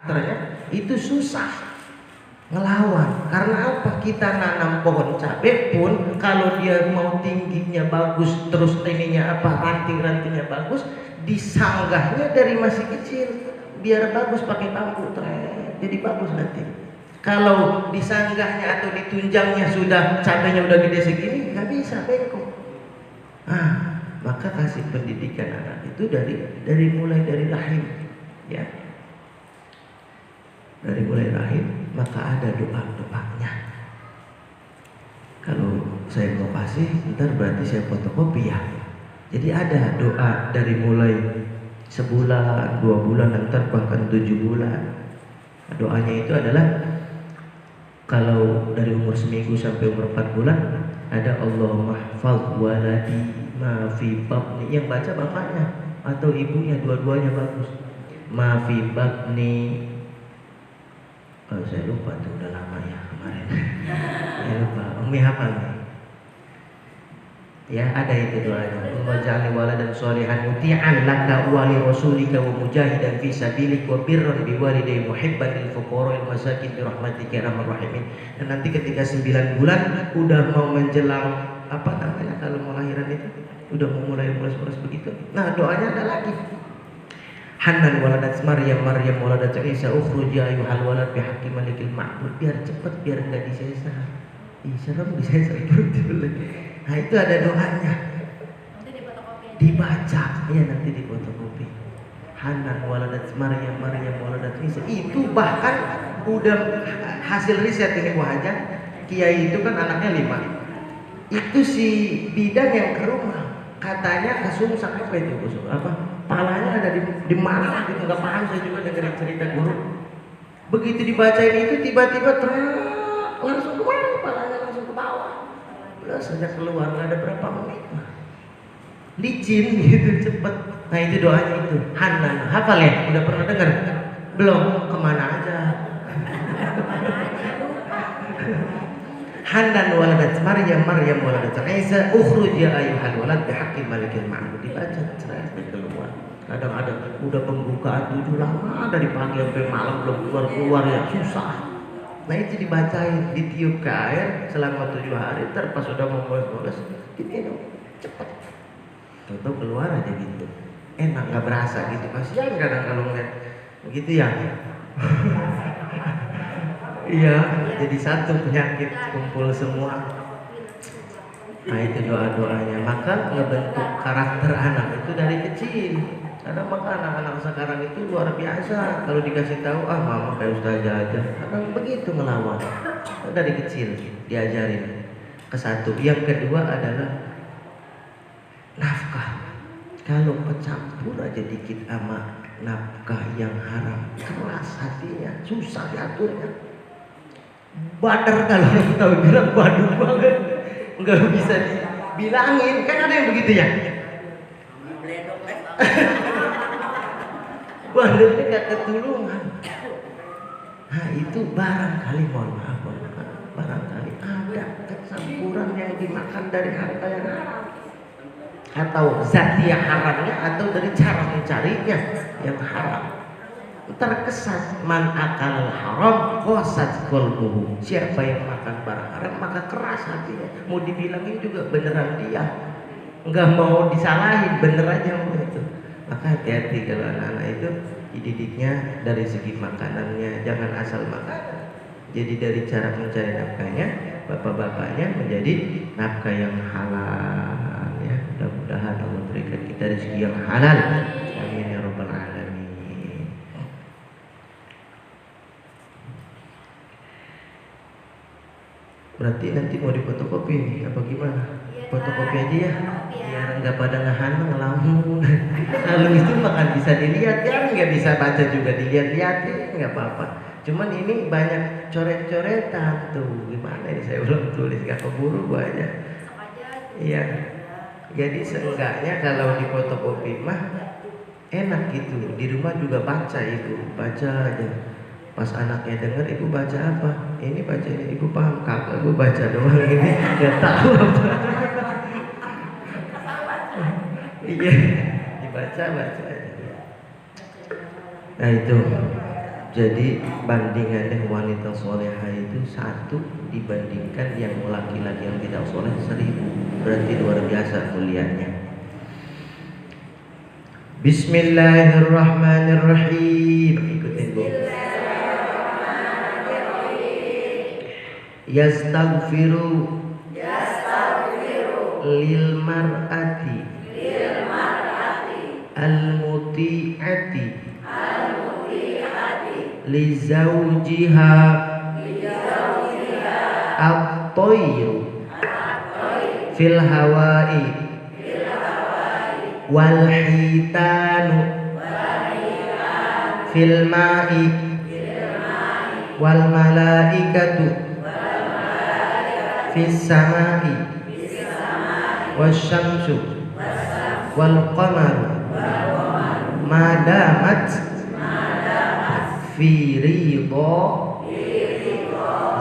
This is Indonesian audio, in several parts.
karakternya itu susah ngelawan. Karena apa? Kita nanam pohon cabai pun kalau dia mau tingginya bagus, terus ininya apa, ranting-rantingnya bagus, disanggahnya dari masih kecil biar bagus pakai bambu, jadi bagus nanti. Kalau disanggahnya atau ditunjangnya sudah cabainya udah gede segini, nggak bisa, bengkok. Maka kasih pendidikan anak itu dari mulai dari rahim, ya. Dari mulai rahim, maka ada doa-doanya. Kalau saya mau kasih, ntar berarti saya fotokopi ya. Jadi ada doa dari mulai sebulan, 2 bulan, ntar bahkan 7 bulan. Doanya itu adalah kalau dari umur seminggu sampai umur 4 bulan ada Allahumma hfadz waladi ma fi batni, yang baca bapaknya atau ibunya, dua-duanya bagus. Ma fi batni, saya lupa tuh, udah lama ya kemarin. Saya lupa. Umi hafal nih. Ya, ada itu doanya. Allahumma ja'alni waladan sholihan muti'an laka wa li rasulika wa mujahidan fi sabilik wa birran bi walidayya muhibban lil fuqara'il masakin bi rahmatika ya arhamar rahimin. Dan nanti ketika 9 bulan udah mau menjelang apa namanya kalau mau lahiran itu, udah mau mulai mulus-mulus begitu. Nah, doanya ada lagi. Hanan waladat Maryam, Maryam waladat Isa, ukhruj ya ayyuhal walad bihaqqi malikil ma'bud. Biar cepet, biar enggak disesar. Serem disesar itu. Nah, itu ada doanya. Dibaca, iya nanti di fotokopi. Hanan waladat Maryam, Maryam waladat Isa. Itu bahkan udah hasil riset ini Bu Haja. Kiai itu kan anaknya 5. Itu si bidan yang ke rumah, katanya kesungsang apa itu, apa? Palanya ada di mana gitu, nggak paham saya juga dengerin cerita guru. Begitu dibacain itu tiba-tiba langsung kemana, palanya langsung ke bawah. Udah sejak keluar nggak ada berapa menit, licin gitu cepet. Nah itu doanya itu. Hanan, hafal ya? Udah pernah dengar? Belum? Kemana aja? Hanan waladat Maryam, Maryam waladat Isa, ukhruj ya ayyuhal walad bihaqqi malikil ma'bud. Dibaca cerah keluar. Kadang-kadang udah pembukaan 7 lama dari pagi sampai malam belum keluar ya, susah. Nah itu dibacain, ditiup ke air selama 7 hari, ntar pas udah mau mulus-mulus diminum cepet. Tahu keluar aja gitu, enak, nggak berasa gitu. Kasihan kadang kalau ngeliat begitu ya. Iya, jadi satu penyakit kumpul semua. Nah itu doa-doanya. Maka ngebentuk karakter anak itu dari kecil. Karena maka anak-anak sekarang itu luar biasa. Kalau dikasih tahu, mama kayak ustazah aja, kadang begitu ngelawan. Dari kecil diajarin. Kesatu. Yang kedua adalah nafkah. Kalau kecampur aja dikit sama nafkah yang haram, keras hatinya, susah diaturnya. Badar kalau tahu bilang badung banget, nggak bisa dibilangin. Kan ada yang begitu ya. Badarnya nggak ketulungan. Nah itu barangkali, mohon maaf, barangkali ada kecampuran yang dimakan dari harta yang haram, atau zat yang haramnya, atau dari cara mencarinya yang haram. Terkesan man akal haram qasat qalbuhu. Siapa yang makan barang haram maka keras hatinya. Mau dibilangin juga beneran dia, nggak mau disalahin, bener aja mau itu. Maka hati-hati kalau anak-anak itu dididiknya dari segi makanannya, jangan asal makan. Jadi dari cara mencari nafkahnya, bapak-bapaknya menjadi nafkah yang halal ya. Mudah-mudahan Allah berikan kita rezeki yang halal. Amin ya rabbal alamin. Berarti nanti mau difotokopi nih, apa gimana? Fotokopi aja ya, biar nggak pada ngehana ngelamun. Kalau itu makan bisa dilihat ya, nggak bisa baca juga dilihat-lihat ya, nggak apa-apa. Cuman ini banyak coret-coretan tuh, gimana ini saya belum tulis, nggak keburu gua aja. Iya, jadi seenggaknya kalau di fotokopi mah enak gitu, di rumah juga baca ibu, baca aja. Pas anaknya denger, ibu baca apa? Ini baca ini, ibu paham, kakak gue baca doang ini, nggak tahu apa. Iya, dibaca aja. Nah itu Jadi bandingannya wanita solehah itu 1 dibandingkan yang laki-laki yang tidak soleh 1000. Berarti luar biasa mulianya. Bismillahirrahmanirrahim. Ikutin Bu. Yastaghfiru lil mar'ati al-muti'ati li zawjiha at-tayru fil hawa'i wal hitanu fil ma'i wal malaikatu fis sama'i wasyamsu wal qamaru madamat fi ridha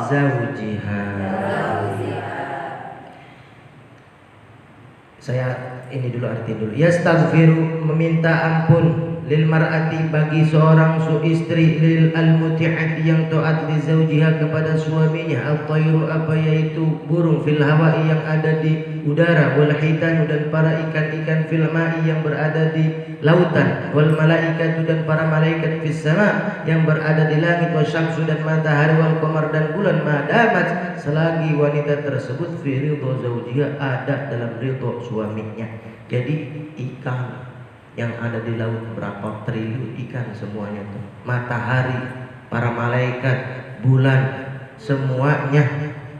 zawjiha. Saya ini dulu arti dulu. Yastaghfiru meminta ampun lil mar'ati bagi seorang istri lil al-muti'ati yang taat li zawjiha kepada suaminya, at-tayru apa yaitu burung fil hawa'i yang ada di udara, wal hitan dan para ikan-ikan fil ma'i yang berada di lautan, wal malaikatu dan para malaikat fis sama yang berada di langit, wasyamsu dan matahari, wal qamar dan bulan, madamat selagi wanita tersebut fi ridha zawjiha ada dalam ridha suaminya. Jadi ikan yang ada di laut berapa triliun ikan semuanya tuh, matahari, para malaikat, bulan, semuanya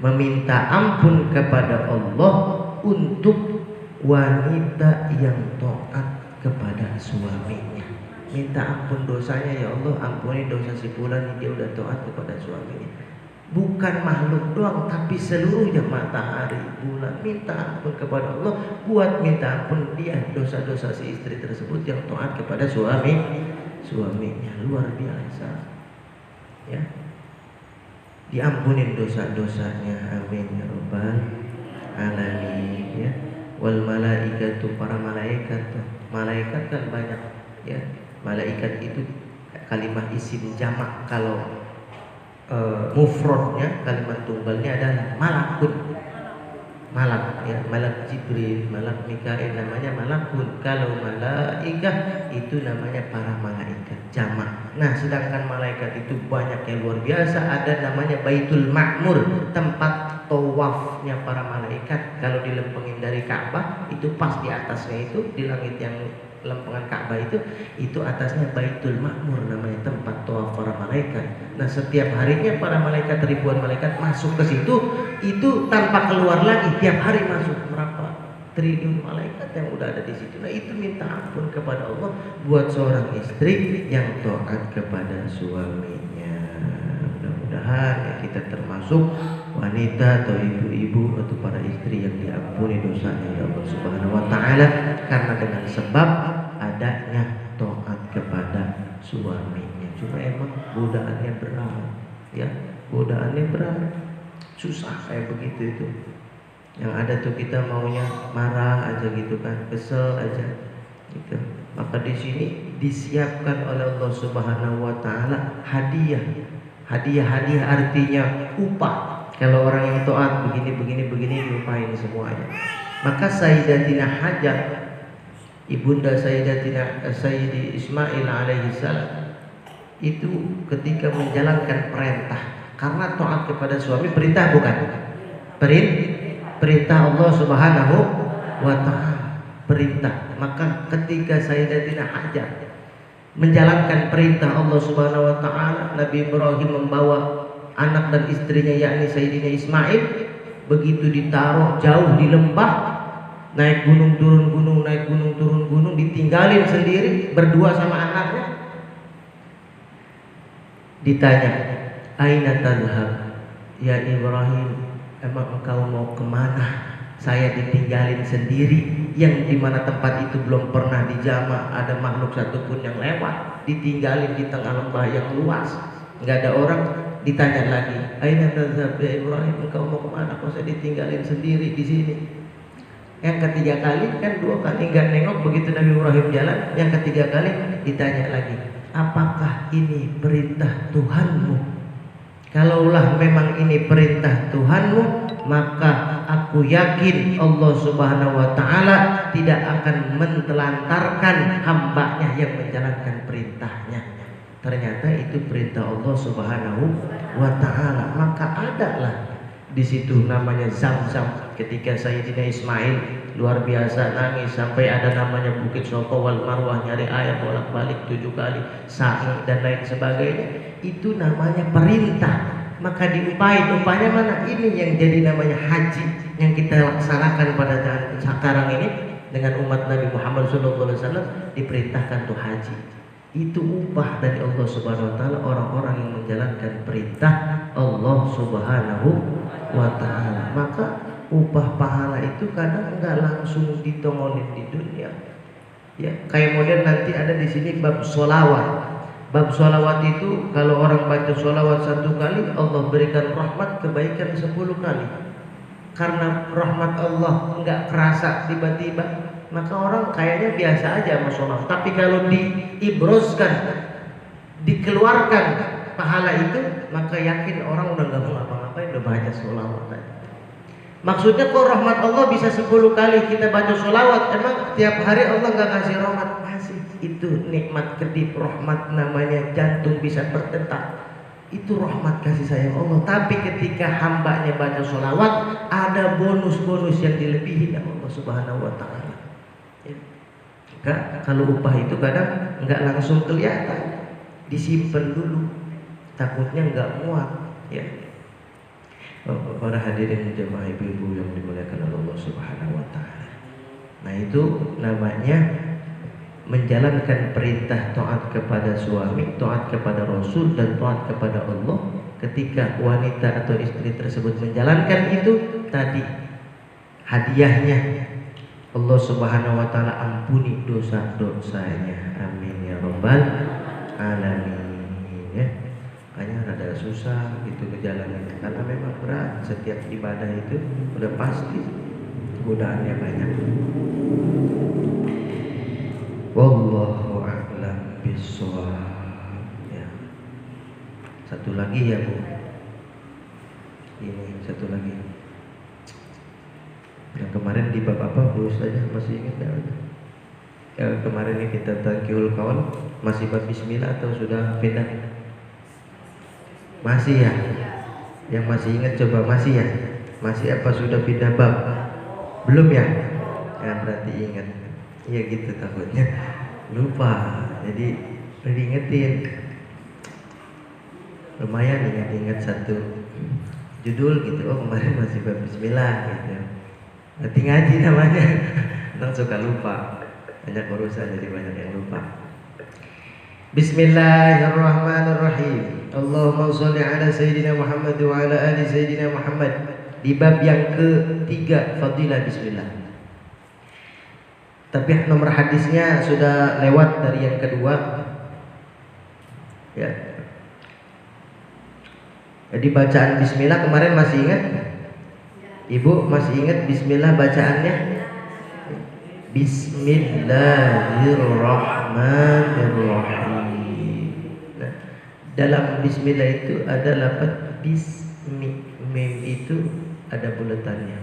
meminta ampun kepada Allah untuk wanita yang taat kepada suaminya. Minta ampun dosanya, ya Allah ampuni dosa si fulan ini, dia udah taat kepada suaminya. Bukan makhluk doang, tapi seluruhnya, matahari, bulan, minta ampun kepada Allah buat minta ampun dia dosa-dosa si istri tersebut yang taat kepada suaminya. Luar biasa ya, diampunin dosa-dosanya, amin ya rabbal alamin ya. Wal malaikatu para malaikat kan banyak ya. Malaikat itu kalimat isim jamak, kalau mufradnya kalimat tunggalnya adalah malakun, malak ya, malak Jibril, malak Mikail namanya malakun. Kalau malaikah itu namanya para malaikat jamak. Nah sedangkan malaikat itu banyak yang luar biasa. Ada namanya Baitul Ma'mur, tempat tawafnya para malaikat. Kalau dilempengin dari Ka'bah itu pas di atasnya itu, di langit yang lempengan Ka'bah itu atasnya Baitul Ma'mur namanya, tempat tawaf para malaikat. Nah setiap harinya para malaikat, ribuan malaikat masuk ke situ, itu tanpa keluar lagi, tiap hari masuk berapa triliun malaikat yang udah ada di situ. Nah itu minta ampun kepada Allah buat seorang istri yang taat kepada suaminya. Mudah-mudahan ya kita termasuk wanita atau ibu-ibu atau para istri yang diampuni dosanya ya Allah Subhanahu wa taala, karena dengan sebab adanya taat kepada suaminya. Cuma emang godaannya berat ya, godaannya berat, susah kayak begitu itu. Yang ada tuh kita maunya marah aja gitu kan, kesel aja gitu. Maka di sini disiapkan oleh Allah Subhanahu wa taala hadiah artinya upah. Kalau orang yang taat begini diupahin semuanya. Maka Sayyidatina Hajar, ibunda Sayyidi Ismail alaihi salam, itu ketika menjalankan perintah, karena taat kepada suami perintah bukan? Perintah Allah Subhanahu wa taala, perintah. Maka ketika Sayyidatina Hajar menjalankan perintah Allah Subhanahu wa taala, Nabi Ibrahim membawa anak dan istrinya yakni Sayyidina Ismail, begitu ditaruh jauh di lembah, naik gunung turun gunung, naik gunung turun gunung, ditinggalin sendiri berdua sama anaknya. Ditanya, aina tadhhab ya Ibrahim, emang engkau mau kemana? Saya ditinggalin sendiri, yang dimana tempat itu belum pernah dijamah ada makhluk satupun yang lewat, ditinggalin di tengah lembah yang luas, nggak ada orang. Ditanya lagi, aina tadhhab ya Ibrahim, engkau mau kemana? Kok saya ditinggalin sendiri di sini? Yang ketiga kali, kan 2 kali nggak nengok begitu Nabi Ibrahim jalan. Yang ketiga kali ditanya lagi, apakah ini perintah Tuhanmu? Kalaulah memang ini perintah Tuhanmu, maka aku yakin Allah Subhanahu wa ta'ala tidak akan mentelantarkan hambanya yang menjalankan perintahnya. Ternyata itu perintah Allah Subhanahu wa ta'ala. Maka adalah di situ namanya Zam-Zam. Ketika Sayyidina Ismail luar biasa nangis sampai ada namanya Bukit Safa wal Marwah, nyari air bolak-balik 7 kali, sa'i dan lain sebagainya. Itu namanya perintah. Maka diupain, upahnya mana? Ini yang jadi namanya haji yang kita laksanakan pada sekarang ini dengan umat Nabi Muhammad SAW, diperintahkan tuh haji. Itu upah dari Allah Subhanahu wa ta'ala orang-orang yang menjalankan perintah Allah Subhanahu wa ta'ala. Maka upah pahala itu kadang enggak langsung ditongolin di dunia. Ya, kayak model nanti ada di sini bab sholawat. Bab sholawat itu kalau orang baca sholawat 1 kali, Allah berikan rahmat kebaikan 10 kali. Karena rahmat Allah enggak kerasa tiba-tiba, maka orang kayaknya biasa aja sama sholawat. Tapi kalau diibroskan, dikeluarkan pahala itu, maka yakin orang udah nggak mau ngapa-ngapain, udah baca sholawat aja. Maksudnya kok rahmat Allah bisa 10 kali kita baca sholawat, emang tiap hari Allah nggak kasih rahmat? Kasih. Itu nikmat kedip rahmat, namanya jantung bisa berdetak. Itu rahmat kasih sayang Allah. Tapi ketika hambanya baca sholawat, ada bonus-bonus yang dilebihi oleh Allah Subhanahu wa ta'ala. Ya. Kalau upah itu kadang nggak langsung kelihatan, disimpan dulu, takutnya nggak muat. Ya. Para hadirin jemaah ibu-ibu yang dimuliakan Allah Subhanahu wa ta'ala. Nah, itu namanya menjalankan perintah taat kepada suami, taat kepada Rasul, dan taat kepada Allah. Ketika wanita atau istri tersebut menjalankan itu tadi, hadiahnya Allah Subhanahu wa ta'ala ampuni dosa-dosanya. Amin ya rabbal alamin. Ya, makanya rada susah gitu ngejalanin, karena memang berat. Setiap ibadah itu udah pasti godaannya banyak. Wallahu a'lam bishawab. Ya. Satu lagi ya Bu. Ini satu lagi. Yang kemarin di bab apa Bu saja masih ingat ya? Yang kemarin ini kita tangkihul kawan, masih bab bismillah atau sudah pindah? Masih ya? Yang masih ingat coba, masih ya? Masih apa sudah pindah bab? Belum ya? Ya berarti ingat. Ya gitu, takutnya lupa, jadi diingetin. Lumayan ingat-ingat satu judul gitu. Oh kemarin masih bab bismillah gitu. Berarti ngaji namanya. Nang suka lupa, banyak urusan jadi banyak yang lupa. Bismillahirrahmanirrahim. Allahumma sholli ala Sayyidina Muhammad wa ala ali Sayyidina Muhammad. Di bab yang ketiga, fadilah bismillah. Tapi nomor hadisnya sudah lewat dari yang kedua. Ya. Jadi bacaan bismillah kemarin masih ingat? Ibu masih ingat bismillah bacaannya? Bismillahirrahmanirrahim. Nah, dalam bismillah itu ada lafaz bismi. Mim itu ada buletannya.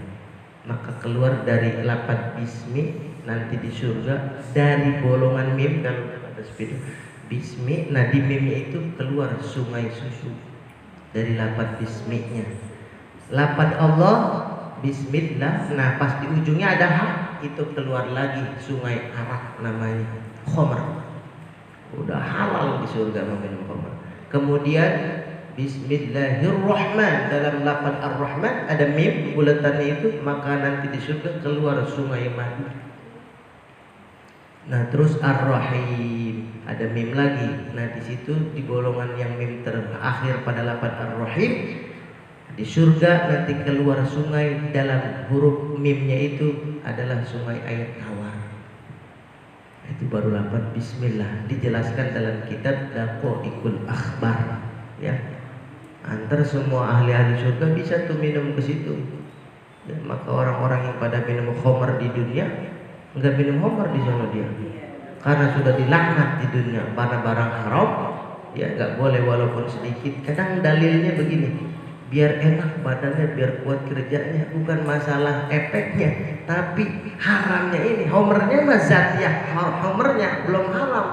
Maka keluar dari lafaz bismi nanti di surga dari bolongan mim, kalau ada sepeda bismi, nah di mimnya itu keluar sungai susu dari lafaz bisminya. Lafaz Allah bismillah, nah pas di ujungnya ada ha, itu keluar lagi sungai arak namanya khamr. Udah halal di surga meminum khamr. Kemudian bismillahirrahman, dalam lafaz ar-rahman ada mim buletannya itu, maka nanti di surga keluar sungai madu. Nah terus ar-rahim ada mim lagi. Nah di situ di golongan yang mim terakhir pada lafaz ar-rahim, di surga nanti keluar sungai, dalam huruf mimnya itu adalah sungai air tawar. Itu baru lafaz bismillah, dijelaskan dalam kitab Daqaiqul Akhbar. Ya, antar semua ahli-ahli surga bisa tuh minum ke situ. Ya, maka orang-orang yang pada minum khamr di dunia nggak minum khamr di sana dia, karena sudah dilaknat di dunia barang-barang haram, ya nggak boleh walaupun sedikit. Kadang dalilnya begini, biar enak badannya, biar kuat kerjanya, bukan masalah efeknya, tapi haramnya ini. Homernya mah zat ya, homernya belum haram.